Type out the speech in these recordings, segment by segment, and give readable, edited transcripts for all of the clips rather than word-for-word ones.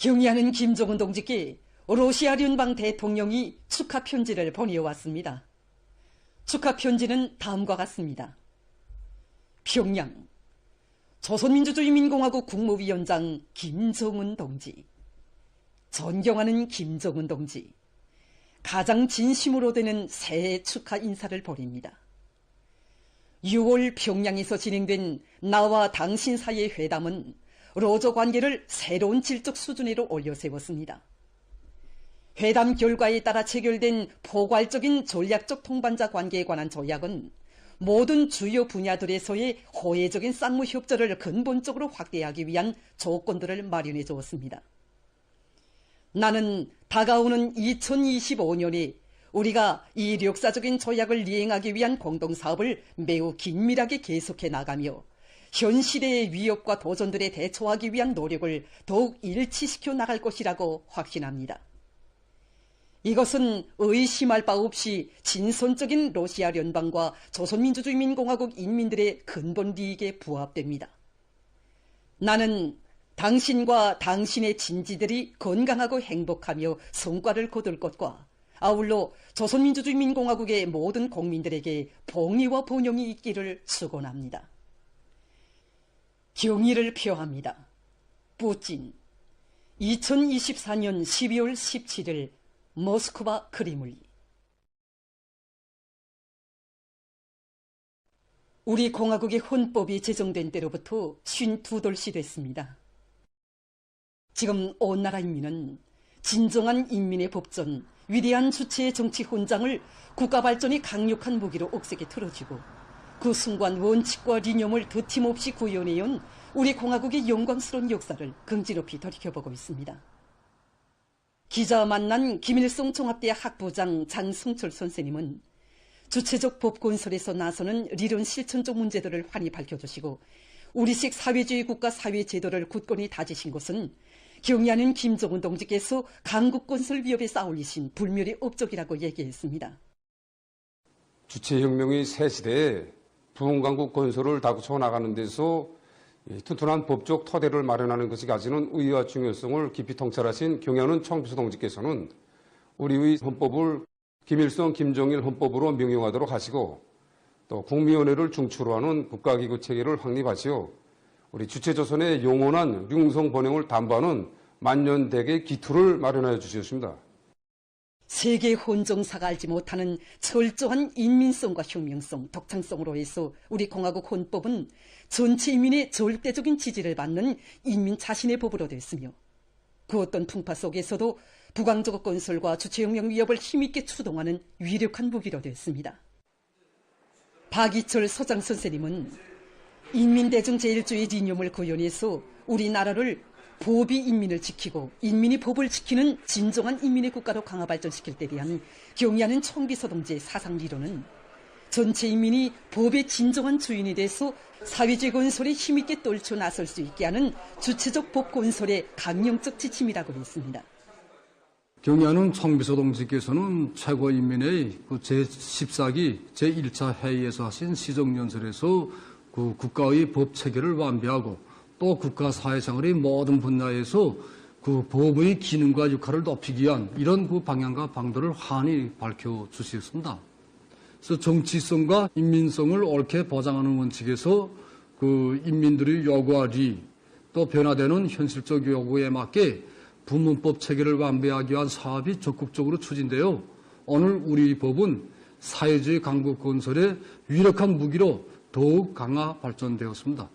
경의하는 김정은 동지께 러시아聯邦 대통령이 축하 편지를 보내왔습니다. 축하 편지는 다음과 같습니다. 평양, 조선민주주의인민공화국 국무위원장 김정은 동지. 존경하는 김정은 동지, 가장 진심으로 되는 새해 축하 인사를 보냅니다. 6월 평양에서 진행된 나와 당신 사이의 회담은 러저 관계를 새로운 질적 수준으로 올려세웠습니다. 회담 결과에 따라 체결된 포괄적인 전략적 통반자 관계에 관한 조약은 모든 주요 분야들에서의 호혜적인 쌍무 협조를 근본적으로 확대하기 위한 조건들을 마련해 주었습니다. 나는 다가오는 2025년에 우리가 이 역사적인 조약을 이행하기 위한 공동사업을 매우 긴밀하게 계속해 나가며 현 시대의 위협과 도전들에 대처하기 위한 노력을 더욱 일치시켜 나갈 것이라고 확신합니다. 이것은 의심할 바 없이 진선적인 러시아聯邦과 조선민주주의인민공화국 인민들의 근본利益에 부합됩니다. 나는 당신과 당신의 진지들이 건강하고 행복하며 성과를 거둘 것과 아울러 조선민주주의인민공화국의 모든 국민들에게 봉의와 번영이 있기를 축원합니다. 경의를 표합니다. 푸틴. 2024년 12월 17일 모스크바 크레물리. 우리 공화국의 헌법이 제정된 때로부터 52돌씩 됐습니다. 지금 온 나라 인민은 진정한 인민의 법전, 위대한 주체의 정치 헌장을 국가 발전이 강력한 무기로 억세게 틀어쥐고 그 순간 원칙과 리념을 드팀없이 구현해온 우리 공화국의 영광스러운 역사를 긍지높이 돌이켜보고 있습니다. 기자 만난 김일성 종합대학 학부장 장승철 선생님은 주체적 법 건설에서 나서는 리론 실천적 문제들을 환히 밝혀주시고 우리식 사회주의 국가 사회제도를 굳건히 다지신 것은 경의하는 김정은 동지께서 강국건설 위협에 쌓아올리신 불멸의 업적이라고 얘기했습니다. 주체혁명의 새 시대에 부흥강국 건설을 다구쳐 나가는 데서 튼튼한 법적 토대를 마련하는 것이 가지는 의의와 중요성을 깊이 통찰하신 경의하는 총비서 동지께서는 우리의 헌법을 김일성, 김정일 헌법으로 명령하도록 하시고 또 국민위원회를 중추로 하는 국가기구 체계를 확립하시어 우리 주체조선의 영원한 융성 번영을 담보하는 만년대계 기틀을 마련하여 주셨습니다. 세계 헌정사가 알지 못하는 철저한 인민성과 혁명성, 독창성으로 해서 우리 공화국 헌법은 전체 인민의 절대적인 지지를 받는 인민 자신의 법으로 됐으며 그 어떤 풍파 속에서도 부강적 건설과 주체혁명 위협을 힘있게 추동하는 위력한 무기로 됐습니다. 박이철 서장 선생님은 인민대중제일주의 이념을 구현해서 우리나라를 법이 인민을 지키고 인민이 법을 지키는 진정한 인민의 국가로 강화 발전시킬 때 대한 경의하는 총비서 동지의 사상리론은 전체 인민이 법의 진정한 주인이 돼서 사회주의 건설에 힘있게 떨쳐 나설 수 있게 하는 주체적 법 건설의 강령적 지침이라고 했습니다. 경의하는 총비서 동지께서는 최고인민의 제14기 제1차 회의에서 하신 시정연설에서 그 국가의 법 체계를 완비하고 또 국가 사회생활의 모든 분야에서 그 법의 기능과 역할을 높이기 위한 이런 그 방향과 방도를 환히 밝혀주셨습니다. 그래서 정치성과 인민성을 옳게 보장하는 원칙에서 그 인민들의 요구와 리, 또 변화되는 현실적 요구에 맞게 부문법 체계를 완비하기 위한 사업이 적극적으로 추진되어 오늘 우리 법은 사회주의 강국 건설의 유력한 무기로 더욱 강화 발전되었습니다.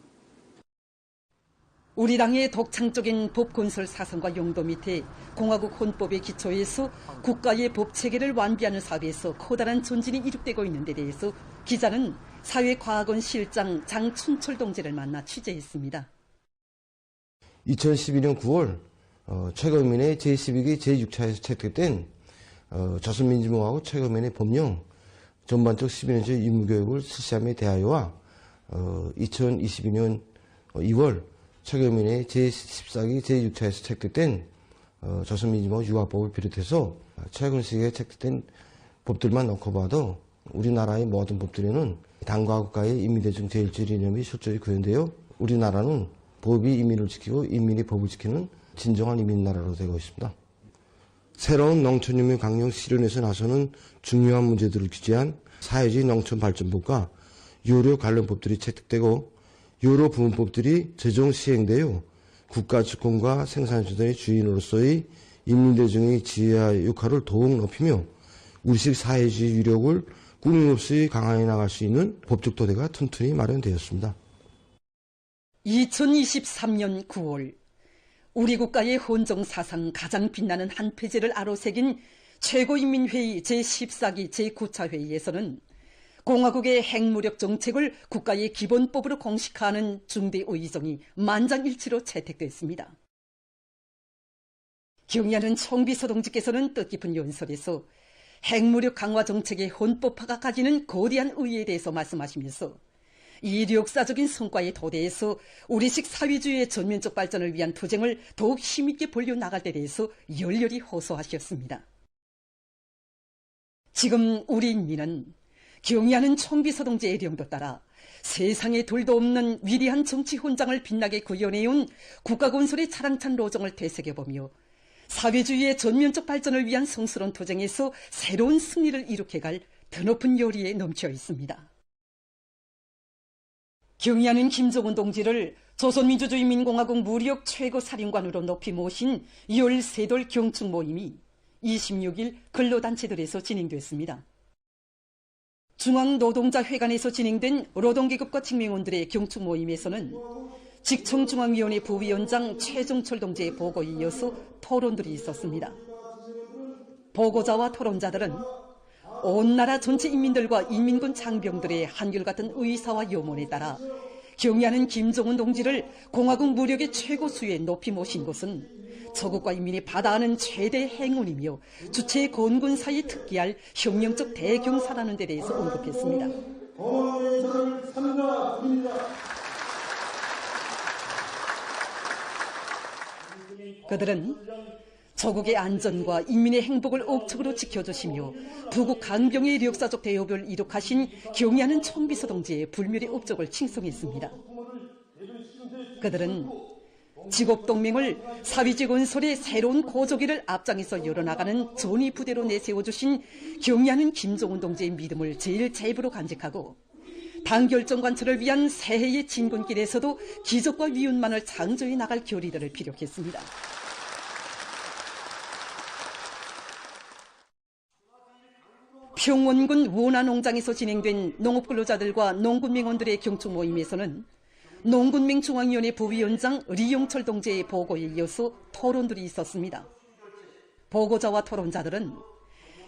우리 당의 독창적인 법 건설 사상과 용도 밑에 공화국 헌법의 기초에서 국가의 법 체계를 완비하는 사업에서 커다란 전진이 이룩되고 있는 데 대해서 기자는 사회과학원 실장 장춘철 동지를 만나 취재했습니다. 2012년 9월 최고인민의 제12기 제6차에서 채택된 조선민주공화국 최고인민의 법령 전반적 12년제 의무교육을 실시함에 대하여와 2022년 2월 최고인민의 제14기 제6차에서 채택된 조선민주공화국 유아법을 비롯해서 최근 시기에 채택된 법들만 놓고 봐도 우리나라의 모든 법들에는 당과 국가의 인민대중 제일주의 이념이 철저히 구현되어 우리나라는 법이 인민을 지키고 인민이 법을 지키는 진정한 이민나라로 되고 있습니다. 새로운 농촌유무 강령 실현에서 나서는 중요한 문제들을 규제한 사회주의 농촌발전법과 요로 관련법들이 채택되고 요로 부문법들이 최종 시행되어 국가 주권과 생산주도의 주인으로서의 인민대중의 지혜와 역할을 더욱 높이며 우리식 사회주의 유력을 끊임없이 강화해 나갈 수 있는 법적 토대가 튼튼히 마련되었습니다. 2023년 9월 우리 국가의 헌정사상 가장 빛나는 한 페이지를 아로새긴 최고인민회의 제14기 제9차 회의에서는 공화국의 핵무력 정책을 국가의 기본법으로 공식화하는 중대 의정이 만장일치로 채택됐습니다. 경의하는 총비서 동지께서는 뜻깊은 연설에서 핵무력 강화 정책의 헌법화가 가지는 거대한 의의에 대해서 말씀하시면서 이 역사적인 성과의 토대에서 우리식 사회주의의 전면적 발전을 위한 투쟁을 더욱 힘있게 벌려나갈 데 대해서 열렬히 호소하셨습니다. 지금 우리 인민은 경의하는 총비서 동지의 애령도 따라 세상에 둘도 없는 위대한 정치 헌장을 빛나게 구현해온 국가건설의 자랑찬 로정을 되새겨보며 사회주의의 전면적 발전을 위한 성스러운 투쟁에서 새로운 승리를 이룩해갈 드높은 요리에 넘쳐 있습니다. 경의하는 김정은 동지를 조선민주주의인민공화국 무력 최고사령관으로 높이 모신 13돌 경축 모임이 26일 근로단체들에서 진행됐습니다. 중앙노동자회관에서 진행된 노동계급과 직맹원들의 경축 모임에서는 직청중앙위원회 부위원장 최종철 동지의 보고에 이어서 토론들이 있었습니다. 보고자와 토론자들은 온 나라 전체 인민들과 인민군 장병들의 한결같은 의사와 염원에 따라 경의하는 김정은 동지를 공화국 무력의 최고 수위에 높이 모신 것은 저국과 인민이 받아하는 최대 행운이며 주체의 건군사에 특기할 혁명적 대경사라는 데 대해서 언급했습니다. 그들은 저국의 안전과 인민의 행복을 억측으로 지켜주시며 부국 강병의 역사적 대업을 이룩하신 경의하는 총비서 동지의 불멸의 업적을 칭송했습니다. 그들은 직업동맹을 사회주의 건설의 새로운 고조기를 앞장에서 열어나가는 전위 부대로 내세워주신 경의하는 김정은 동지의 믿음을 제일 제부로 간직하고 당결정 관철을 위한 새해의 진군길에서도 기적과 위운만을 창조해 나갈 결의들을 피력했습니다. 평원군 원화농장에서 진행된 농업근로자들과 농군맹원들의 경축 모임에서는 농군맹 중앙위원회 부위원장 리용철 동지의 보고에 이어서 토론들이 있었습니다. 보고자와 토론자들은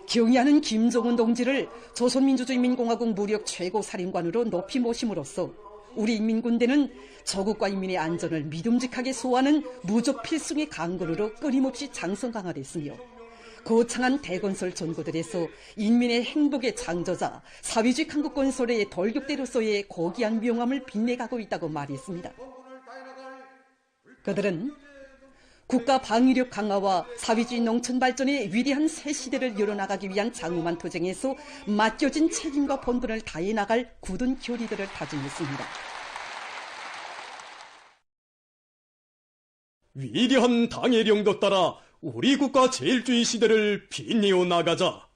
경의하는 김정은 동지를 조선민주주의인민공화국 무력 최고사령관으로 높이 모심으로써 우리 인민군대는 저국과 인민의 안전을 믿음직하게 수호하는 무적 필승의 강건으로 끊임없이 장성 강화됐으며 거창한 대건설 전구들에서 인민의 행복의 창조자, 사회주의 강국 건설의 돌격대로서의 고귀한 명함을 빛내가고 있다고 말했습니다. 그들은 국가 방위력 강화와 사회주의 농촌 발전의 위대한 새 시대를 열어나가기 위한 장엄한 투쟁에서 맡겨진 책임과 본분을 다해 나갈 굳은 결의들을 다짐했습니다. 위대한 당의 령도 따라 우리 국가 제일주의 시대를 빛내어 나가자.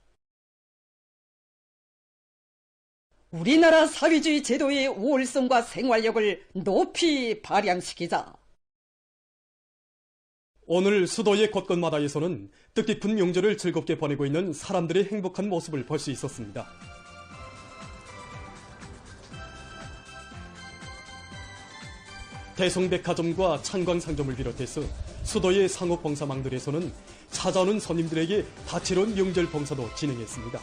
우리나라 사회주의 제도의 우월성과 생활력을 높이 발扬시키자. 오늘 수도의 곳곳마다에서는 뜻깊은 명절을 즐겁게 보내고 있는 사람들의 행복한 모습을 볼 수 있었습니다. 대성백화점과 창광상점을 비롯해서 수도의 상업봉사망들에서는 찾아오는 손님들에게 다채로운 명절 봉사도 진행했습니다.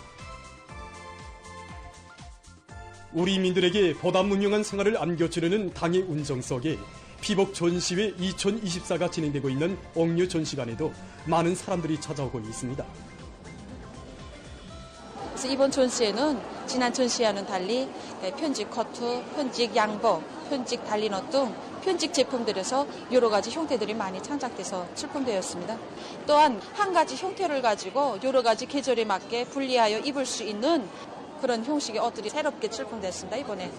우리 인민들에게 보다 문명한 생활을 안겨주려는 당의 운정 속에 피복 전시회 2024가 진행되고 있는 옥류 전시관에도 많은 사람들이 찾아오고 있습니다. 그래서 이번 전시회는 지난 전시와는 달리 편직 커트, 편직 양복, 편직 달린옷 등 편직 제품들에서 여러 가지 형태들이 많이 창작돼서 출품되었습니다. 또한 한 가지 형태를 가지고 여러 가지 계절에 맞게 분리하여 입을 수 있는 그런 형식의 옷들이 새롭게 출품됐습니다. 이번에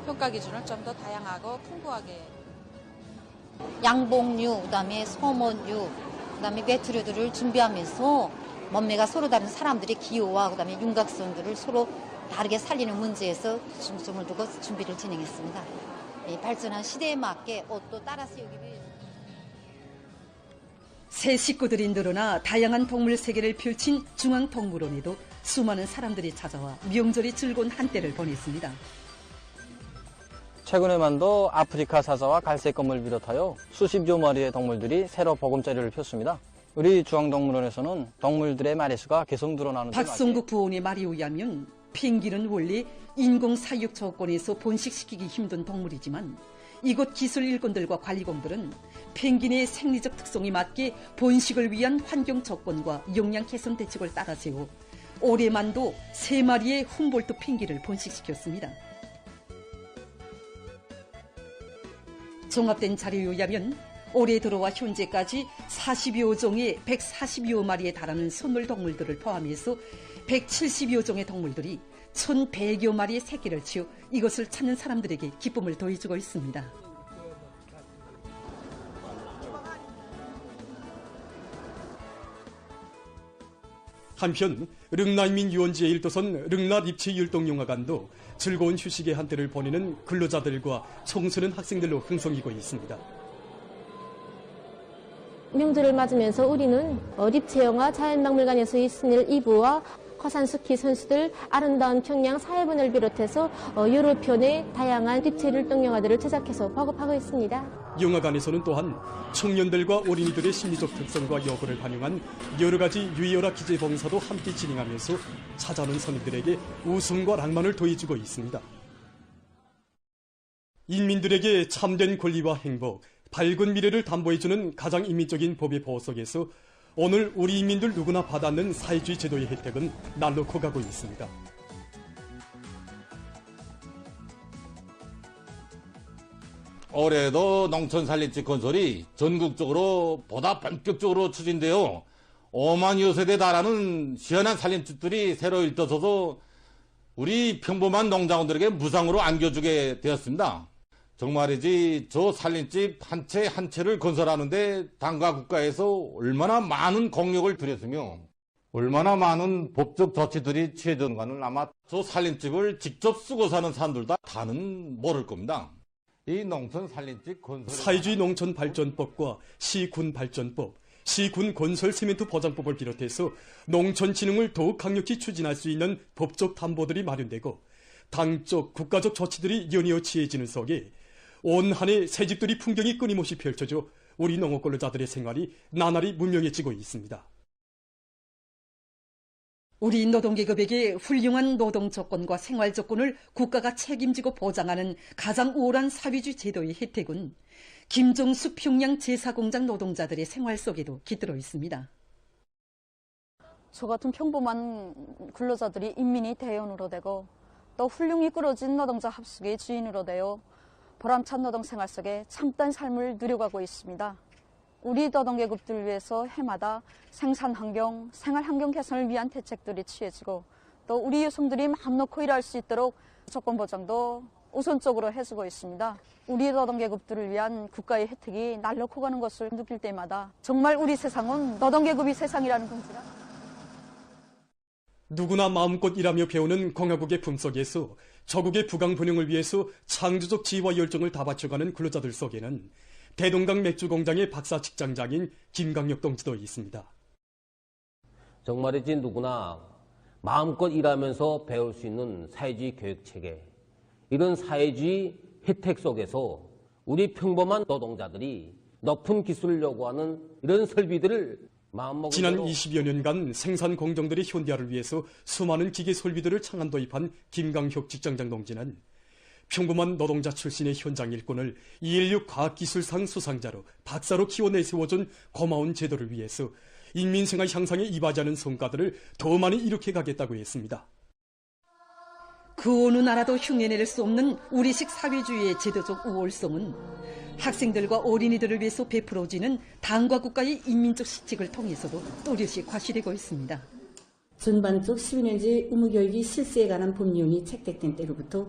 평가 기준을 좀 더 다양하고 풍부하게. 양봉류, 그다음에 소모류, 그다음에 메트류들을 준비하면서 몸매가 서로 다른 사람들의 기호와 그다음에 윤곽선들을 서로 다르게 살리는 문제에서 중점을 두고 준비를 진행했습니다. 발전한 시대에 맞게 옷도 따라 세우기 위해서. 새 식구들이 늘어나 다양한 동물 세계를 펼친 중앙동물원에도 수많은 사람들이 찾아와 명절이 즐거운 한때를 보냈습니다. 최근에만도 아프리카 사자와 갈색검을 비롯하여 수십여 마리의 동물들이 새로 보금자리를 폈습니다. 우리 중앙동물원에서는 동물들의 마리수가 계속 늘어나는 데 박성국 부원의 말에 의하면 펭귄은 원래 인공 사육 조건에서 번식시키기 힘든 동물이지만 이곳 기술 일꾼들과 관리공들은 펭귄의 생리적 특성에 맞게 번식을 위한 환경 조건과 영양 개선 대책을 따라 세워 올해만도 3마리의 훔볼트 펭귄을 번식시켰습니다. 종합된 자료에 의하면 올해 들어와 현재까지 40여 종의 140여 마리에 달하는 선물 동물들을 포함해서 170여 종의 동물들이 1,100여 마리의 새끼를 치어 이것을 찾는 사람들에게 기쁨을 더해주고 있습니다. 한편 릉나인민 유원지의 일도선 릉나 립치 율동영화관도 즐거운 휴식의 한때를 보내는 근로자들과 청소년 학생들로 흥성이고 있습니다. 명절을 맞으면서 우리는 립체영화 자연박물관에서의 스닐 2부와 커산스키 선수들 아름다운 평양 사회분을 비롯해서 여러 편의 다양한 립체 율동영화들을 제작해서 보급하고 있습니다. 영화관에서는 또한 청년들과 어린이들의 심리적 특성과 여건을 반영한 여러 가지 유의어라 기재봉사도 함께 진행하면서 찾아오는 손님들에게 웃음과 낭만을 더해주고 있습니다. 인민들에게 참된 권리와 행복, 밝은 미래를 담보해주는 가장 인민적인 법의 보호 속에서 오늘 우리 인민들 누구나 받았는 사회주의 제도의 혜택은 날로 커가고 있습니다. 올해도 농촌 살림집 건설이 전국적으로 보다 본격적으로 추진되어 5만여 세대에 달하는 시원한 살림집들이 새로 일떠서서 우리 평범한 농장원들에게 무상으로 안겨주게 되었습니다. 정말이지 저 살림집 한 채 한 채를 건설하는데 당과 국가에서 얼마나 많은 공력을 들였으며 얼마나 많은 법적 조치들이 취해졌는가는 아마 저 살림집을 직접 쓰고 사는 사람들도 다는 모를 겁니다. 이 농촌 살림집 건설 사회주의 농촌 발전법과 시군 발전법, 시군 건설 시멘트 보장법을 비롯해서 농촌 진흥을 더욱 강력히 추진할 수 있는 법적 담보들이 마련되고 당적, 국가적 조치들이 연이어 취해지는 속에 온 한 해 새집들이 풍경이 끊임없이 펼쳐져 우리 농업 근로자들의 생활이 나날이 문명해지고 있습니다. 우리 노동계급에게 훌륭한 노동 조건과 생활 조건을 국가가 책임지고 보장하는 가장 우월한 사회주의 제도의 혜택은 김정수 평양 제사공장 노동자들의 생활 속에도 깃들어 있습니다. 저 같은 평범한 근로자들이 인민의 대원으로 되고 또 훌륭히 꾸려진 노동자 합숙의 주인으로 되어 보람찬 노동 생활 속에 참된 삶을 누려가고 있습니다. 우리 노동계급들을 위해서 해마다 생산환경, 생활환경 개선을 위한 대책들이 취해지고 또 우리 여성들이 마음 놓고 일할 수 있도록 조건 보장도 우선적으로 해주고 있습니다. 우리 노동계급들을 위한 국가의 혜택이 날로 커가는 것을 느낄 때마다 정말 우리 세상은 노동계급이 세상이라는 건지라. 누구나 마음껏 일하며 배우는 공화국의 품속에서 저국의 부강분영을 위해서 창조적 지혜와 열정을 다 바쳐가는 근로자들 속에는 대동강 맥주공장의 박사 직장장인 김강혁 동지도 있습니다. 정말이지 누구나 마음껏 일하면서 배울 수 있는 사회주의 교육체계, 이런 사회주의 혜택 속에서 우리 평범한 노동자들이 높은 기술을 요구하는 이런 설비들을 지난 20여 년간 생산 공정들의 현대화를 위해서 수많은 기계 설비들을 창안 도입한 김강혁 직장장 동지는 평범한 노동자 출신의 현장 일꾼을 216 과학기술상 수상자로 박사로 키워 내세워준 고마운 제도를 위해서 인민생활 향상에 이바지하는 성과들을 더 많이 이룩해 가겠다고 했습니다. 그 어느 나라도 흉내낼 수 없는 우리식 사회주의의 제도적 우월성은 학생들과 어린이들을 위해서 베풀어지는 당과 국가의 인민적 시책을 통해서도 또렷이 과시되고 있습니다. 전반적 12년제 의무교육이 실시에 관한 법령이 채택된 때로부터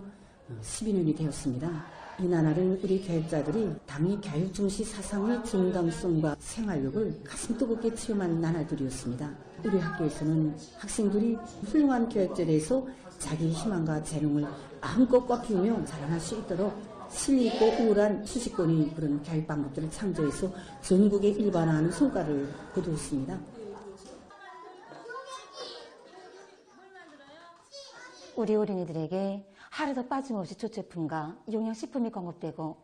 12년이 되었습니다. 이 나라는 우리 교육자들이 당의 교육 중시 사상의 진정성과 생활력을 가슴 뜨겁게 체험한 나라들이었습니다. 우리 학교에서는 학생들이 훌륭한 교육제에 대해서 자기 희망과 재능을 마음껏 꽉 키우며 자라날 수 있도록 실리있고 우월한 수식권의 그런 교육 방법들을 창조해서 전국에 일반화하는 성과를 거두었습니다. 우리 어린이들에게 하루도 빠짐없이 조제품과 영양식품이 공급되고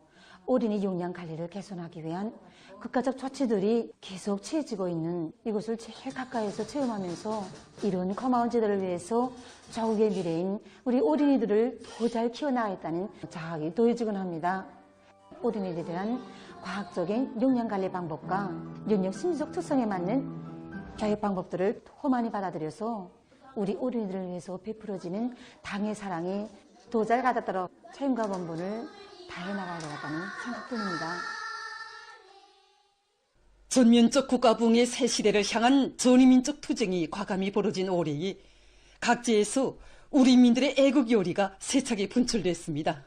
어린이 영양 관리를 개선하기 위한 국가적 조치들이 계속 취해지고 있는 이곳을 제일 가까이에서 체험하면서 이런 고마운 제도를 위해서 조국의 미래인 우리 어린이들을 더 잘 키워나가겠다는 자각이 더해지곤 합니다. 어린이들에 대한 과학적인 영양관리 방법과 영양 심리적 특성에 맞는 교육 방법들을 더 많이 받아들여서 우리 어린이들을 위해서 베풀어지는 당의 사랑이 더 잘 가닿도록 책임과 본분을 다해 나가야 되겠다는 생각뿐입니다. 전면적 국가부흥의 새 시대를 향한 전위민족 투쟁이 과감히 벌어진 올해에 각지에서 우리 인민들의 애국 요리가 세차게 분출됐습니다.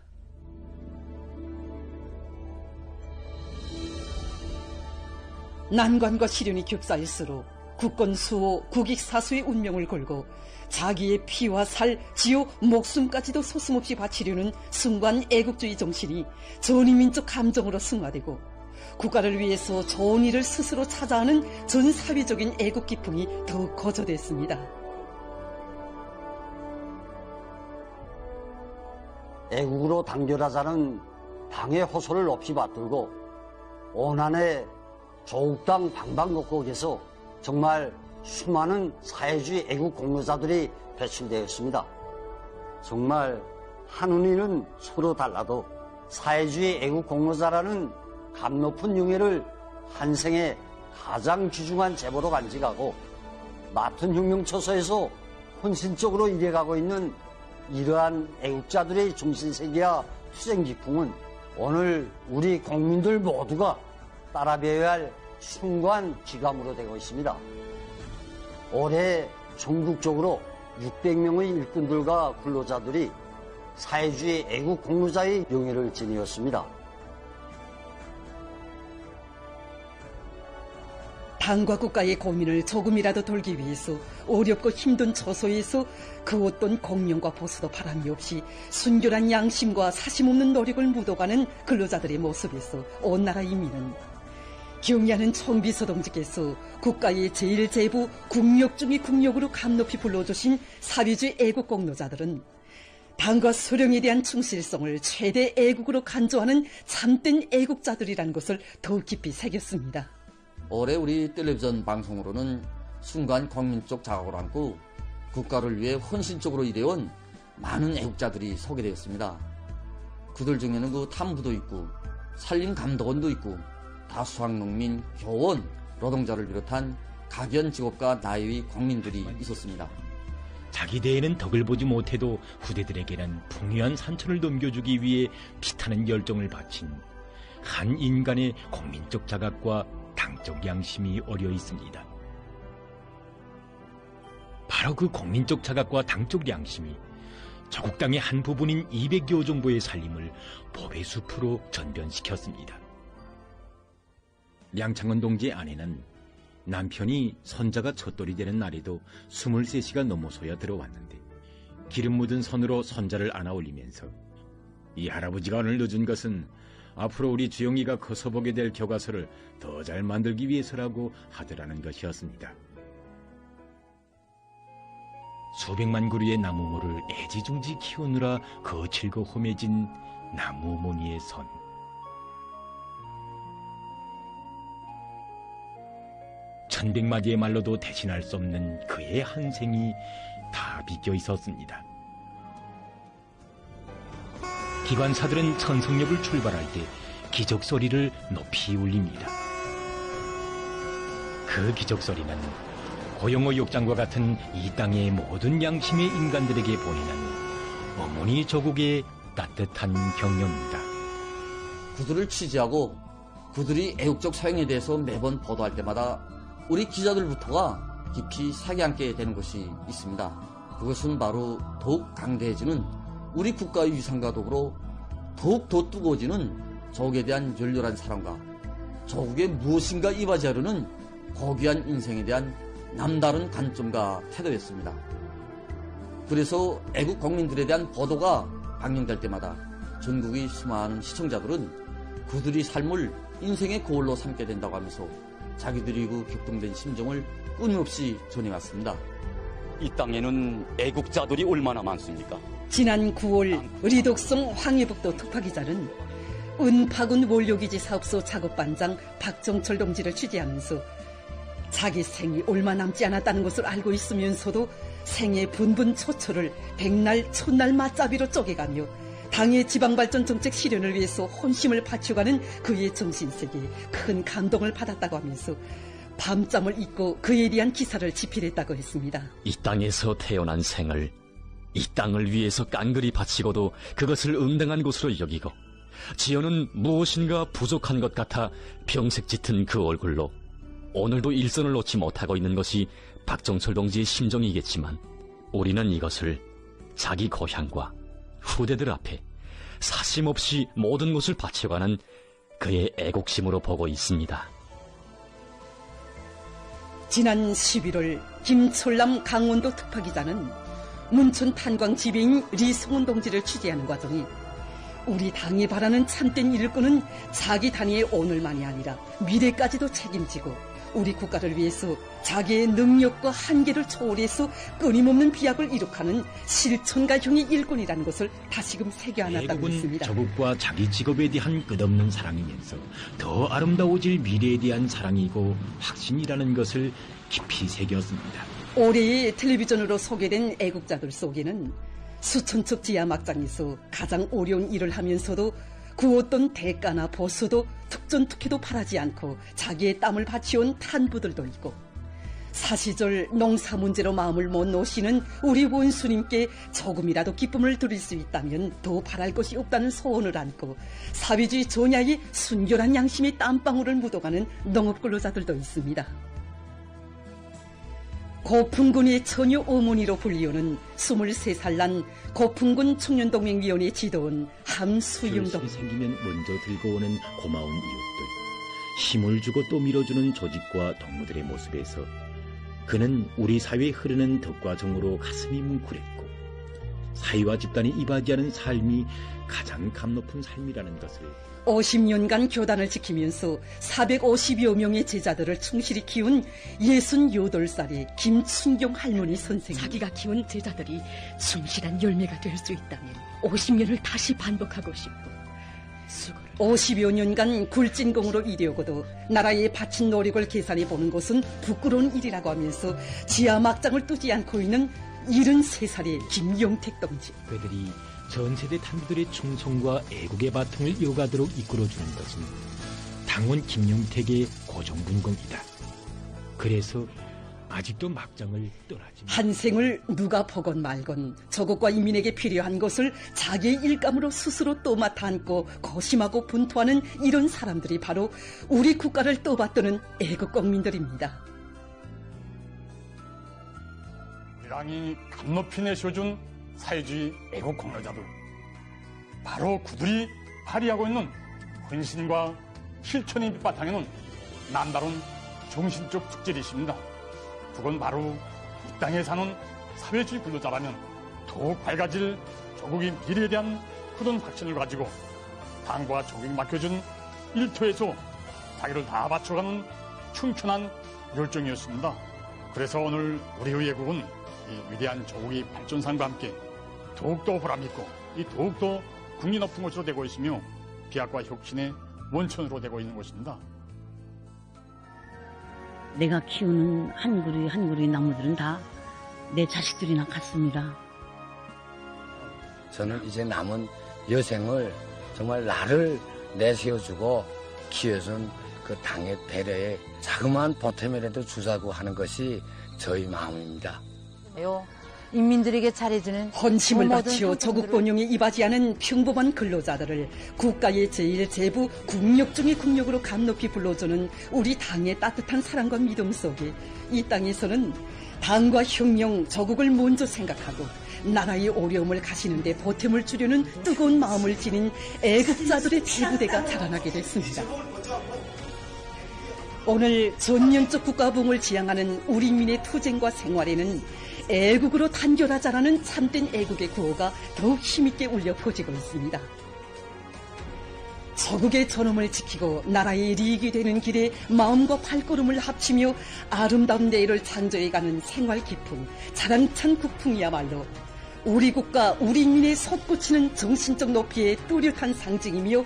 난관과 시련이 격사일수록 국권 수호, 국익 사수의 운명을 걸고 자기의 피와 살, 지요, 목숨까지도 소슴없이 바치려는 순관 애국주의 정신이 전위민족 감정으로 승화되고 국가를 위해서 좋은 일을 스스로 찾아하는 전 사회적인 애국 기풍이 더욱 거저됐습니다. 애국으로 단결하자는 당의 호소를 없이 받들고 온한의 조국당 방방곡곡에서 정말 수많은 사회주의 애국 공로자들이 배출되었습니다. 정말 한운이는 서로 달라도 사회주의 애국 공로자라는 감 높은 영예를 한 생에 가장 귀중한 제보로 간직하고 맡은 혁명처소에서 헌신적으로 일해가고 있는 이러한 애국자들의 정신세계와 투쟁기풍은 오늘 우리 국민들 모두가 따라 배워야 할 숭고한 귀감으로 되고 있습니다. 올해 전국적으로 600명의 일꾼들과 근로자들이 사회주의 애국 공로자의 명예를 지니었습니다. 당과 국가의 고민을 조금이라도 돌기 위해서 어렵고 힘든 처소에서 그 어떤 공명과 보수도 바람이 없이 순결한 양심과 사심 없는 노력을 묻어가는 근로자들의 모습에서 온 나라 인민은 경의하는 총비서 동지께서 국가의 제1제부 국력 중의 국력으로 감높이 불러주신 사회주의 애국 공로자들은 당과 소령에 대한 충실성을 최대 애국으로 간주하는 참된 애국자들이라는 것을 더욱 깊이 새겼습니다. 올해 우리 텔레비전 방송으로는 순간 국민적 자각을 안고 국가를 위해 헌신적으로 일해온 많은 애국자들이 소개되었습니다. 그들 중에는 그 탐부도 있고 산림 감독원도 있고 다수학농민, 교원, 노동자를 비롯한 각연 직업과 나이의 국민들이 있었습니다. 자기 대에는 덕을 보지 못해도 후대들에게는 풍요한 산천을 넘겨주기 위해 피타는 열정을 바친 한 인간의 국민적 자각과 당적 양심이 어려 있습니다. 바로 그 국민적 자각과 당적 양심이 조국 땅의 한 부분인 200여 정도의 살림을 법의 숲으로 전변시켰습니다. 량창원 동지의 아내는 남편이 손자가 첫돌이 되는 날에도 23시가 넘어서야 들어왔는데 기름 묻은 손으로 손자를 안아 올리면서 이 할아버지가 오늘 늦은 것은 앞으로 우리 주영이가 커서 보게 될 교과서를 더 잘 만들기 위해서라고 하더라는 것이었습니다. 수백만 그루의 나무모를 애지중지 키우느라 거칠고 험해진 나무모니의 손. 천백마디의 말로도 대신할 수 없는 그의 한 생이 다 비껴 있었습니다. 기관사들은 천성역을 출발할 때 기적소리를 높이 울립니다. 그 기적소리는 고영호 욕장과 같은 이 땅의 모든 양심의 인간들에게 보내는 어머니 조국의 따뜻한 격려입니다. 그들을 취재하고 그들이 애국적 사용에 대해서 매번 보도할 때마다 우리 기자들부터가 깊이 사기 앉게 되는 것이 있습니다. 그것은 바로 더욱 강대해지는 우리 국가의 위상과 더불어 더욱더 뜨거워지는 조국에 대한 열렬한 사랑과 조국의 무엇인가 이바지하려는 고귀한 인생에 대한 남다른 관점과 태도였습니다. 그래서 애국 국민들에 대한 보도가 방영될 때마다 전국의 수많은 시청자들은 그들의 삶을 인생의 거울로 삼게 된다고 하면서 자기들이 그 격동된 심정을 끊임없이 전해왔습니다. 이 땅에는 애국자들이 얼마나 많습니까? 지난 9월 의리독성 황해북도 특파기자는 은파군 원료기지 사업소 작업반장 박정철 동지를 취재하면서 자기 생이 얼마 남지 않았다는 것을 알고 있으면서도 생의 분분초초를 백날 천날 맞잡이로 쪼개가며 당의 지방발전 정책 실현을 위해서 혼심을 바쳐가는 그의 정신세계에 큰 감동을 받았다고 하면서 밤잠을 잊고 그에 대한 기사를 집필했다고 했습니다. 이 땅에서 태어난 생을 이 땅을 위해서 깡그리 바치고도 그것을 응당한 것으로 여기고 지어는 무엇인가 부족한 것 같아 병색 짙은 그 얼굴로 오늘도 일선을 놓지 못하고 있는 것이 박정철 동지의 심정이겠지만 우리는 이것을 자기 고향과 후대들 앞에 사심없이 모든 것을 바쳐가는 그의 애국심으로 보고 있습니다. 지난 11월 김철남 강원도 특파기자는 문천 탄광 지배인 리성훈 동지를 취재하는 과정이 우리 당이 바라는 참된 일꾼은 자기 단위의 오늘만이 아니라 미래까지도 책임지고 우리 국가를 위해서 자기의 능력과 한계를 초월해서 끊임없는 비약을 이룩하는 실천가형의 일꾼이라는 것을 다시금 새겨안았다고 했습니다. 조국과 자기 직업에 대한 끝없는 사랑이면서 더 아름다워질 미래에 대한 사랑이고 확신이라는 것을 깊이 새겼습니다. 올해의 텔레비전으로 소개된 애국자들 속에는 수천 척 지하 막장에서 가장 어려운 일을 하면서도 그 어떤 대가나 보수도 특전특혜도 바라지 않고 자기의 땀을 바치온 탄부들도 있고 사시절 농사 문제로 마음을 못 놓으시는 우리 원수님께 조금이라도 기쁨을 드릴 수 있다면 더 바랄 것이 없다는 소원을 안고 사회주의 전야의 순결한 양심의 땀방울을 묻어가는 농업근로자들도 있습니다. 고풍군의 처녀 어머니로 불리우는 23살 난 고풍군 청년동맹위원회 지도원 함수영도 생기면 먼저 들고 오는 고마운 이웃들, 힘을 주고 또 밀어주는 조직과 동무들의 모습에서 그는 우리 사회에 흐르는 덕과 정으로 가슴이 뭉클했고 사회와 집단이 이바지하는 삶이 가장 값높은 삶이라는 것을 50년간 교단을 지키면서 450여 명의 제자들을 충실히 키운 68살의 김춘경 할머니 선생님. 자기가 키운 제자들이 충실한 열매가 될 수 있다면 50년을 다시 반복하고 싶고 수고를 50여 년간 굴진공으로 이려고도 나라에 바친 노력을 계산해보는 것은 부끄러운 일이라고 하면서 지하 막장을 뜨지 않고 있는 73살의 김용택 동지. 그들이 전 세대 탄부들의 충성과 애국의 바통을 이어가도록 이끌어주는 것은 당원 김용택의 고정분공이다. 그래서 아직도 막장을 떠나지 한 생을 누가 보건 말건 조국과 인민에게 필요한 것을 자기의 일감으로 스스로 떠맡아 안고 고심하고 분투하는 이런 사람들이 바로 우리 국가를 떠받드는 애국 국민들입니다. 우리 당이 감높이 내셔준 사회주의 애국 공로자들, 바로 그들이 발휘하고 있는 헌신과 실천의 밑바탕에는 남다른 정신적 특질이 있습니다. 그건 바로 이 땅에 사는 사회주의 근로자라면 더욱 밝아질 조국의 미래에 대한 굳은 확신을 가지고 당과 조국에 맡겨준 일터에서 자기를 다 바쳐가는 충천한 열정이었습니다. 그래서 오늘 우리의 애국은 이 위대한 조국의 발전상과 함께 더욱더 보람있고 더욱더 국리 높은 곳으로 되고 있으며 비약과 혁신의 원천으로 되고 있는 것입니다. 내가 키우는 한 그루의 나무들은 다 내 자식들이나 같습니다. 저는 이제 남은 여생을 정말 나를 내세워주고 키워준 그 당의 배려에 자그마한 보탬이라도 주자고 하는 것이 저희 마음입니다. 인민들에게 잘해주는 헌심을 바치어 조국 번영에 이바지하는 평범한 근로자들을 국가의 제1제부 국력 중의 국력으로 감높이 불러주는 우리 당의 따뜻한 사랑과 믿음 속에 이 땅에서는 당과 혁명, 저국을 먼저 생각하고 나라의 어려움을 가시는데 보탬을 주려는 뜨거운 마음을 지닌 애국자들의 대부대가 자라나게 됐습니다. 오늘 전면적 국가부흥을 지향하는 우리민의 투쟁과 생활에는 애국으로 단결하자라는 참된 애국의 구호가 더욱 힘있게 울려 퍼지고 있습니다. 저국의 전엄을 지키고 나라의 리익이 되는 길에 마음과 발걸음을 합치며 아름다운 내일을 창조해가는 생활 기풍, 자랑찬 국풍이야말로 우리 국가, 우리 민의 솟구치는 정신적 높이의 뚜렷한 상징이며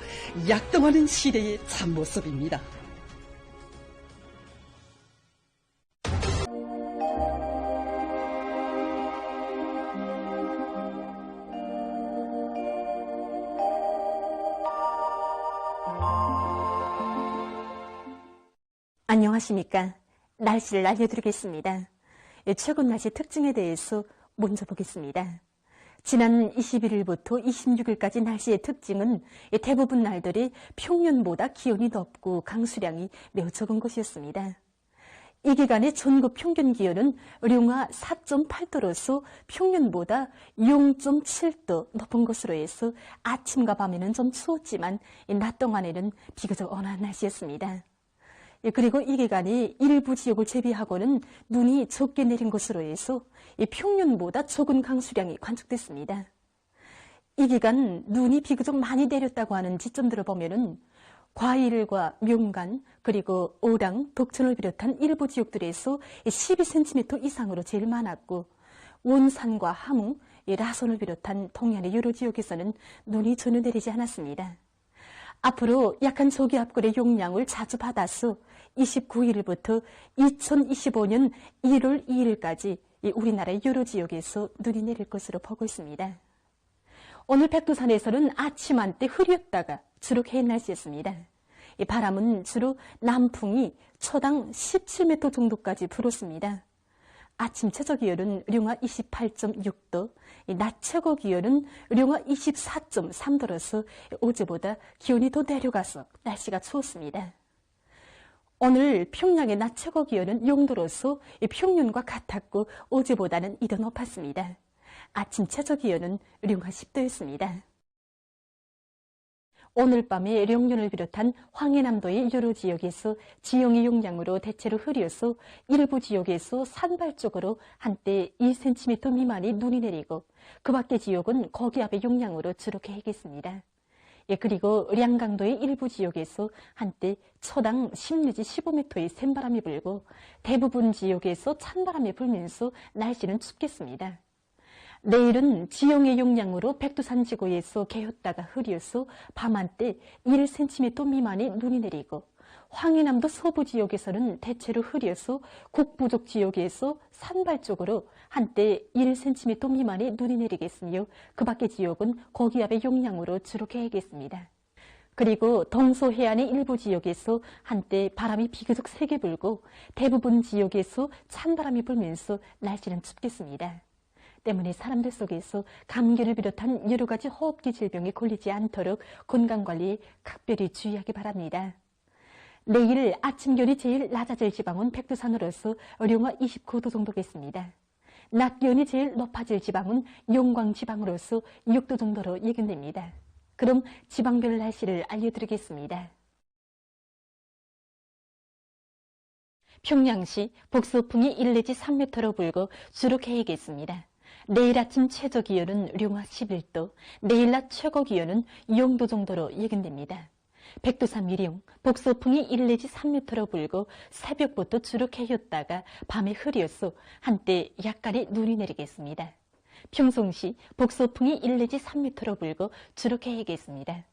약동하는 시대의 참모습입니다. 안녕하십니까. 날씨를 알려드리겠습니다. 최근 날씨 특징에 대해서 먼저 보겠습니다. 지난 21일부터 26일까지 날씨의 특징은 대부분 날들이 평년보다 기온이 높고 강수량이 매우 적은 것이었습니다. 이 기간의 전국 평균 기온은 룡화 4.8도로서 평년보다 0.7도 높은 것으로 해서 아침과 밤에는 좀 추웠지만 낮 동안에는 비교적 온화한 날씨였습니다. 그리고 이 기간이 일부 지역을 제외하고는 눈이 적게 내린 것으로 해서 평년보다 적은 강수량이 관측됐습니다. 이 기간 눈이 비교적 많이 내렸다고 하는 지점들을 보면은 과일과 명간 그리고 오랑, 덕천을 비롯한 일부 지역들에서 12cm 이상으로 제일 많았고 원산과 함흥, 라선을 비롯한 동해안의 여러 지역에서는 눈이 전혀 내리지 않았습니다. 앞으로 약한 저기압골의 용량을 자주 받아서 29일부터 2025년 1월 2일까지 우리나라의 여러 지역에서 눈이 내릴 것으로 보고 있습니다. 오늘 백두산에서는 아침 한때 흐렸다가 주로 개인 날씨였습니다. 이 바람은 주로 남풍이 초당 17m 정도까지 불었습니다. 아침 최저 기온은 룡화 28.6도, 낮 최고 기온은 룡화 24.3도로서 어제보다 기온이 더 내려가서 날씨가 추웠습니다. 오늘 평양의 낮 최고 기온은 0도로서 평년과 같았고 어제보다는 2도 높았습니다. 아침 최저 기온은 룡화 10도였습니다. 오늘 밤에 령년을 비롯한 황해남도의 여러 지역에서 지형의 용량으로 대체로 흐려서 일부 지역에서 산발 쪽으로 한때 1cm 미만의 눈이 내리고 그 밖의 지역은 고기압의 용량으로 주로 계획했습니다. 그리고 량강도의 일부 지역에서 한때 초당 10 내지 15m의 샘바람이 불고 대부분 지역에서 찬바람이 불면서 날씨는 춥겠습니다. 내일은 지형의 용량으로 백두산 지구에서 개었다가 흐려서 밤 한때 1cm 미만의 눈이 내리고 황해남도 서부 지역에서는 대체로 흐려서 국부족 지역에서 산발 쪽으로 한때 1cm 미만의 눈이 내리겠으며 그 밖의 지역은 고기압의 용량으로 주로 계획했습니다. 그리고 동서해안의 일부 지역에서 한때 바람이 비교적 세게 불고 대부분 지역에서 찬바람이 불면서 날씨는 춥겠습니다. 때문에 사람들 속에서 감기를 비롯한 여러 가지 호흡기 질병에 걸리지 않도록 건강관리에 각별히 주의하기 바랍니다. 내일 아침 기온이 제일 낮아질 지방은 백두산으로서 룡화 29도 정도겠습니다. 낮 기온이 제일 높아질 지방은 영광 지방으로서 6도 정도로 예견됩니다. 그럼 지방별 날씨를 알려드리겠습니다. 평양시 복서풍이 1 내지 3m로 불고 주로 계획했습니다. 내일 아침 최저 기온은 룡화 11도, 내일 낮 최고 기온은 0도 정도로 예견됩니다. 백두산 미령, 복서풍이 1 내지 3m로 불고 새벽부터 주로 개였다가 밤에 흐려서 한때 약간의 눈이 내리겠습니다. 평송시, 복서풍이 1 내지 3m로 불고 주로 개겠습니다.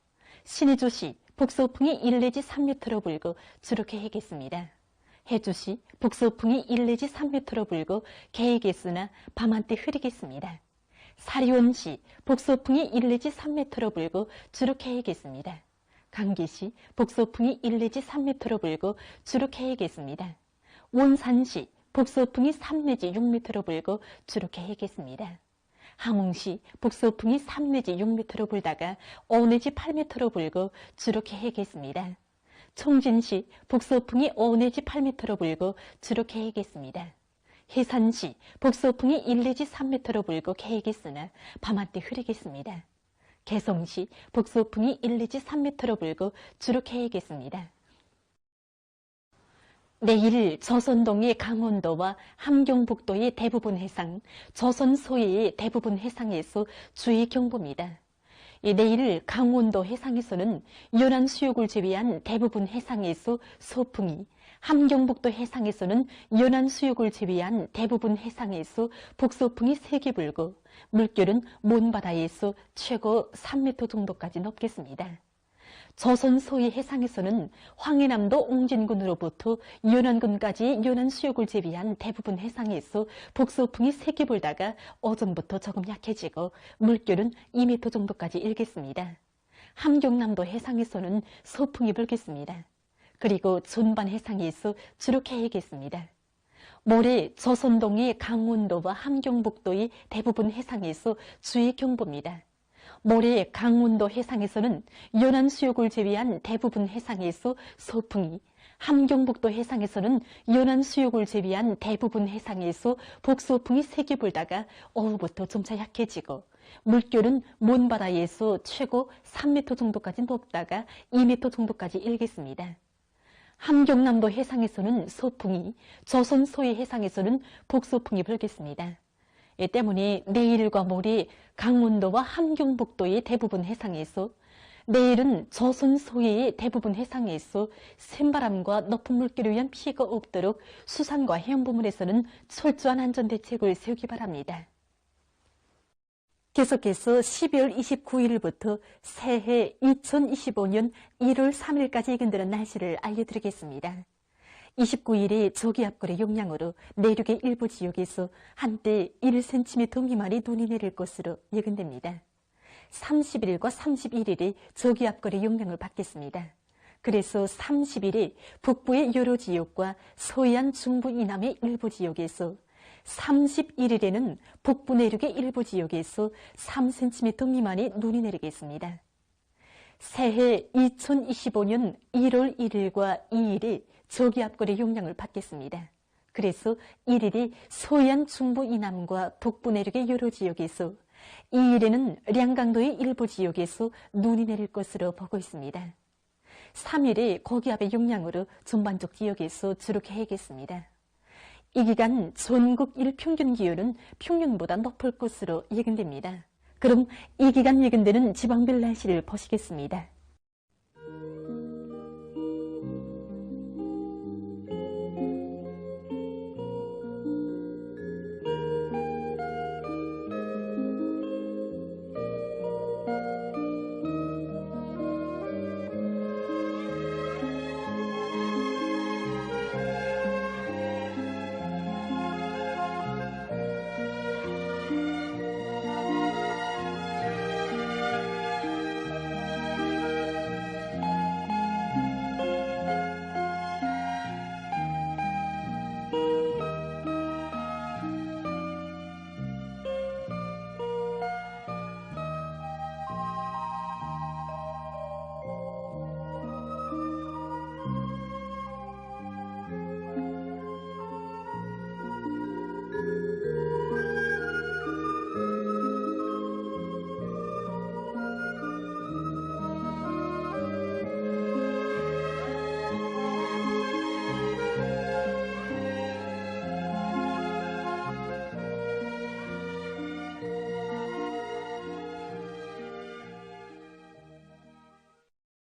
신의주시, 복서풍이 1 내지 3m로 불고 주로 개겠습니다. 해주시, 북서풍이 1 내지 3m로 불고 개이겠으나 밤 한때 흐리겠습니다. 사리원시, 북서풍이 1 내지 3m로 불고 주로 개이겠습니다. 강기시, 북서풍이 1 내지 3m로 불고 주로 개이겠습니다. 원산시, 북서풍이 3 내지 6m로 불고 주로 개이겠습니다. 함흥시, 북서풍이 3 내지 6m로 불다가 5 내지 8m로 불고 주로 개이겠습니다. 청진시, 북서풍이 5 내지 8m로 불고 주로 개겠습니다. 해산시 북서풍이 1 내지 3m로 불고 계획이 있으나 밤한때 흐리겠습니다. 개성시 북서풍이 1 내지 3m로 불고 주로 계획이 있습니다. 내일 조선동의 강원도와 함경북도의 대부분 해상, 조선 소해의 대부분 해상에서 주의 경보입니다. 내일 강원도 해상에서는 연안 수역을 제외한 대부분 해상에서 소풍이, 함경북도 해상에서는 연안 수역을 제외한 대부분 해상에서 북소풍이 세게 불고 물결은 먼바다에서 최고 3m 정도까지 넘겠습니다. 조선 소위 해상에서는 황해남도 옹진군으로부터 연안군까지 연안 수역을 제외한 대부분 해상에서 북소풍이 세게 불다가 오전부터 조금 약해지고 물결은 2m 정도까지 일겠습니다. 함경남도 해상에서는 소풍이 불겠습니다. 그리고 전반 해상에서 주로 계획했습니다. 모레 조선동의 강원도와 함경북도의 대부분 해상에서 주의 경보입니다. 모레 강원도 해상에서는 연안 수역을 제외한 대부분 해상에서 소풍이, 함경북도 해상에서는 연안 수역을 제외한 대부분 해상에서 북소풍이 세게 불다가 오후부터 점차 약해지고 물결은 먼바다에서 최고 3m 정도까지 높다가 2m 정도까지 일겠습니다. 함경남도 해상에서는 소풍이, 조선 소해 해상에서는 북소풍이 불겠습니다. 이 때문에 내일과 모레 강원도와 함경북도의 대부분 해상에서, 내일은 조선 소해의 대부분 해상에서 센바람과 높은 물결에 의한 피해가 없도록 수산과 해양부문에서는 철저한 안전대책을 세우기 바랍니다. 계속해서 12월 29일부터 새해 2025년 1월 3일까지 예견되는 날씨를 알려드리겠습니다. 29일에 저기압골의 영향으로 내륙의 일부 지역에서 한때 1cm 미만의 눈이 내릴 것으로 예견됩니다. 30일과 31일에 저기압골의 영향을 받겠습니다. 그래서 30일에 북부의 여러 지역과 서해안 중부 이남의 일부 지역에서, 31일에는 북부 내륙의 일부 지역에서 3cm 미만의 눈이 내리겠습니다. 새해 2025년 1월 1일과 2일에 저기압골의 영향을 받겠습니다. 그래서 1일이 서해안 중부 이남과 북부 내륙의 여러 지역에서, 2일에는 량강도의 일부 지역에서 눈이 내릴 것으로 보고 있습니다. 3일에 고기압의 영향으로 전반적 지역에서 주로 계획했습니다. 이 기간 전국 일평균 기온은 평년보다 높을 것으로 예견됩니다. 그럼 이 기간 예견되는 지방별 날씨를 보시겠습니다.